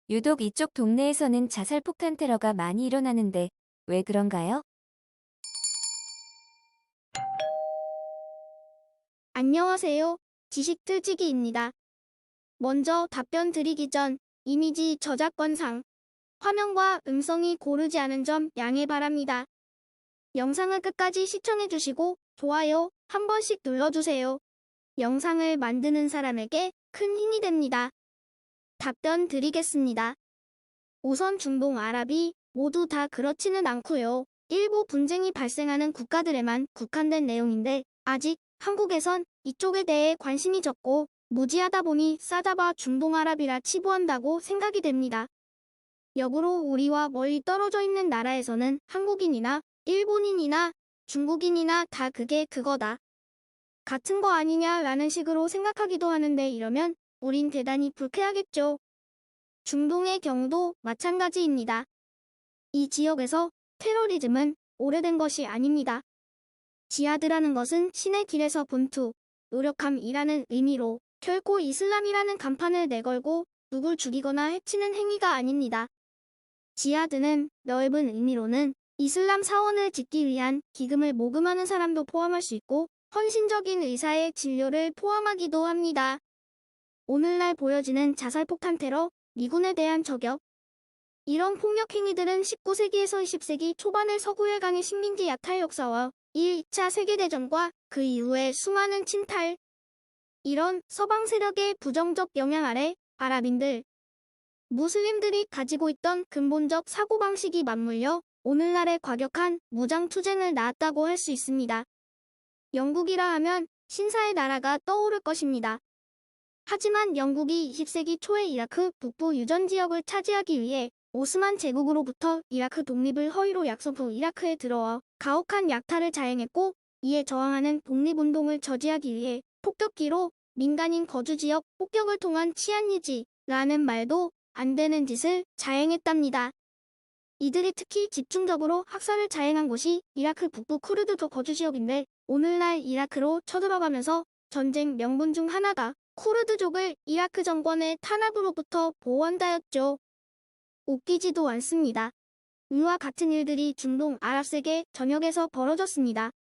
유독 이쪽 동네에서는 자살폭탄 테러가 많이 일어나는데 왜 그런가요? 안녕하세요. 지식틀치기입니다. 먼저 답변 드리기 전 이미지 저작권상 화면과 음성이 고르지 않은 점 양해 바랍니다. 영상을 끝까지 시청해주시고 좋아요 한 번씩 눌러주세요. 영상을 만드는 사람에게 큰 힘이 됩니다. 답변 드리겠습니다. 우선 중동 아랍이 모두 다 그렇지는 않고요. 일부 분쟁이 발생하는 국가들에만 국한된 내용인데 아직 한국에선 이쪽에 대해 관심이 적고 무지하다 보니 싸잡아 중동 아랍이라 치부한다고 생각이 됩니다. 역으로 우리와 멀리 떨어져 있는 나라에서는 한국인이나 일본인이나 중국인이나 다 그게 그거다. 같은 거 아니냐라는 식으로 생각하기도 하는데 이러면 우린 대단히 불쾌하겠죠. 중동의 경우도 마찬가지입니다. 이 지역에서 테러리즘은 오래된 것이 아닙니다. 지하드라는 것은 신의 길에서 본투, 노력함이라는 의미로 결코 이슬람이라는 간판을 내걸고 누굴 죽이거나 해치는 행위가 아닙니다. 지하드는 넓은 의미로는 이슬람 사원을 짓기 위한 기금을 모금하는 사람도 포함할 수 있고 헌신적인 의사의 진료를 포함하기도 합니다. 오늘날 보여지는 자살폭탄 테러, 미군에 대한 저격. 이런 폭력 행위들은 19세기에서 20세기 초반의 서구열강의 식민지 약탈 역사와 1차 세계대전과 그 이후의 수많은 침탈. 이런 서방 세력의 부정적 영향 아래 아랍인들, 무슬림들이 가지고 있던 근본적 사고방식이 맞물려 오늘날의 과격한 무장투쟁을 낳았다고 할 수 있습니다. 영국이라 하면 신사의 나라가 떠오를 것입니다. 하지만 영국이 20세기 초에 이라크 북부 유전 지역을 차지하기 위해 오스만 제국으로부터 이라크 독립을 허위로 약속 후 이라크에 들어와 가혹한 약탈을 자행했고 이에 저항하는 독립운동을 저지하기 위해 폭격기로 민간인 거주지역 폭격을 통한 치안 유지라는 말도 안 되는 짓을 자행했답니다. 이들이 특히 집중적으로 학살을 자행한 곳이 이라크 북부 쿠르드족 거주지역인데 오늘날 이라크로 쳐들어가면서 전쟁 명분 중 하나가 쿠르드족을 이라크 정권의 탄압으로부터 보호한다였죠. 웃기지도 않습니다. 이와 같은 일들이 중동 아랍세계 전역에서 벌어졌습니다.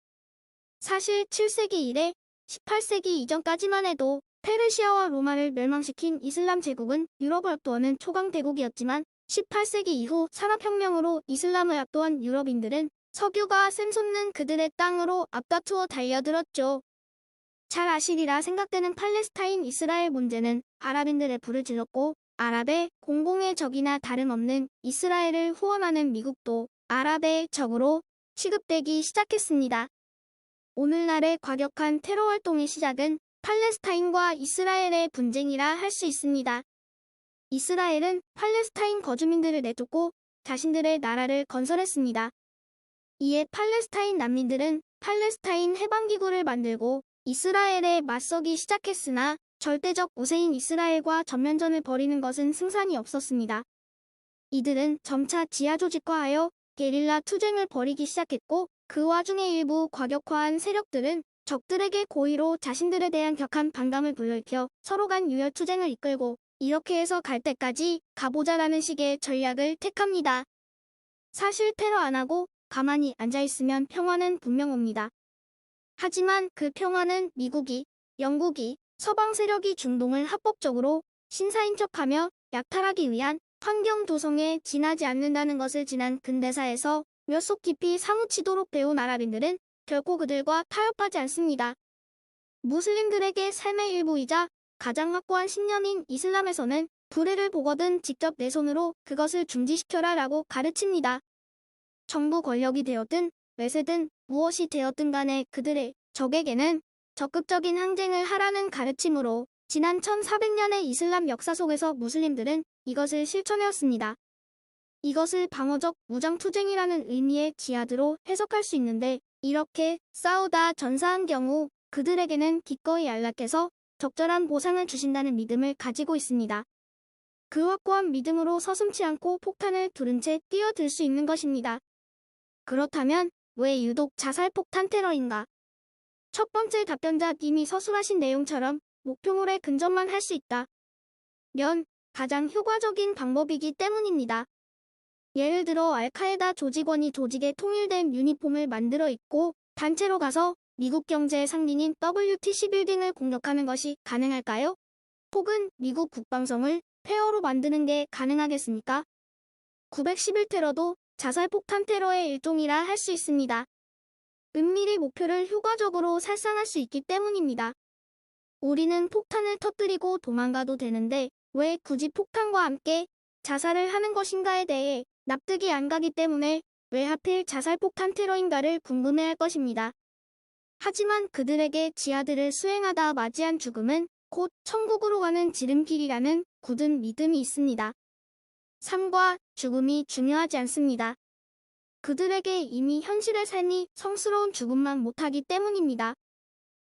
사실 7세기 이래 18세기 이전까지만 해도 페르시아와 로마를 멸망시킨 이슬람 제국은 유럽을 압도하는 초강대국이었지만 18세기 이후 산업혁명으로 이슬람을 압도한 유럽인들은 석유가 샘솟는 그들의 땅으로 앞다투어 달려들었죠. 잘 아시리라 생각되는 팔레스타인 이스라엘 문제는 아랍인들의 불을 질렀고 아랍의 공공의 적이나 다름없는 이스라엘을 후원하는 미국도 아랍의 적으로 취급되기 시작했습니다. 오늘날의 과격한 테러 활동의 시작은 팔레스타인과 이스라엘의 분쟁이라 할 수 있습니다. 이스라엘은 팔레스타인 거주민들을 내쫓고 자신들의 나라를 건설했습니다. 이에 팔레스타인 난민들은 팔레스타인 해방기구를 만들고 이스라엘에 맞서기 시작했으나 절대적 우세인 이스라엘과 전면전을 벌이는 것은 승산이 없었습니다. 이들은 점차 지하 조직화하여 게릴라 투쟁을 벌이기 시작했고 그 와중에 일부 과격화한 세력들은 적들에게 고의로 자신들에 대한 격한 반감을 불러일으켜 서로 간 유혈 투쟁을 이끌고 이렇게 해서 갈 때까지 가보자라는 식의 전략을 택합니다. 사실 테러 안 하고 가만히 앉아있으면 평화는 분명 옵니다. 하지만 그 평화는 미국이, 영국이, 서방 세력이 중동을 합법적으로 신사인척하며 약탈하기 위한 환경 조성에 지나지 않는다는 것을 지난 근대사에서 몇 속 깊이 사무치도록 배운 아랍인들은 결코 그들과 타협하지 않습니다. 무슬림들에게 삶의 일부이자 가장 확고한 신념인 이슬람에서는 불의를 보거든 직접 내 손으로 그것을 중지시켜라 라고 가르칩니다. 정부 권력이 되었든 외세든 무엇이 되었든 간에 그들의 적에게는 적극적인 항쟁을 하라는 가르침으로 지난 1400년의 이슬람 역사 속에서 무슬림들은 이것을 실천해왔습니다. 이것을 방어적 무장투쟁이라는 의미의 지하드로 해석할 수 있는데 이렇게 싸우다 전사한 경우 그들에게는 기꺼이 안락해서 적절한 보상을 주신다는 믿음을 가지고 있습니다. 그 확고한 믿음으로 서슴지 않고 폭탄을 두른 채 뛰어들 수 있는 것입니다. 그렇다면 왜 유독 자살폭탄 테러인가? 첫 번째 답변자 님이 서술하신 내용처럼 목표물에 근접만 할 수 있다. 면, 가장 효과적인 방법이기 때문입니다. 예를 들어 알카에다 조직원이 조직의 통일된 유니폼을 만들어 입고 단체로 가서 미국 경제의 상징인 WTC 빌딩을 공격하는 것이 가능할까요? 혹은 미국 국방성을 폐허로 만드는 게 가능하겠습니까? 911 테러도 자살폭탄 테러의 일종이라 할 수 있습니다. 은밀히 목표를 효과적으로 살상할 수 있기 때문입니다. 우리는 폭탄을 터뜨리고 도망가도 되는데 왜 굳이 폭탄과 함께 자살을 하는 것인가에 대해 납득이 안 가기 때문에 왜 하필 자살폭탄 테러인가를 궁금해할 것입니다. 하지만 그들에게 지하들을 수행하다 맞이한 죽음은 곧 천국으로 가는 지름길이라는 굳은 믿음이 있습니다. 삶과 죽음이 중요하지 않습니다. 그들에게 이미 현실의 삶이 성스러운 죽음만 못하기 때문입니다.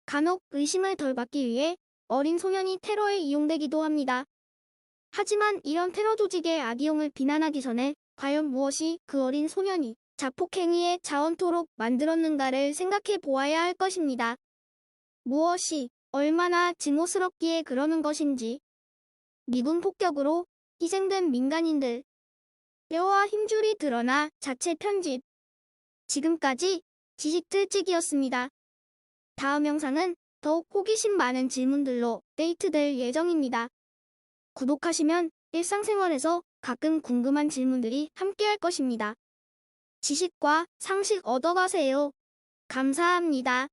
간혹 의심을 덜 받기 위해 어린 소년이 테러에 이용되기도 합니다. 하지만 이런 테러 조직의 악이용을 비난하기 전에 과연 무엇이 그 어린 소년이 자폭행위에 자원토록 만들었는가를 생각해 보아야 할 것입니다. 무엇이 얼마나 증오스럽기에 그러는 것인지. 미군 폭격으로 희생된 민간인들. 뼈와 힘줄이 드러나 자체 편집. 지금까지 지식들찍이었습니다. 다음 영상은 더욱 호기심 많은 질문들로 데이트될 예정입니다. 구독하시면 일상생활에서 가끔 궁금한 질문들이 함께할 것입니다. 지식과 상식 얻어가세요. 감사합니다.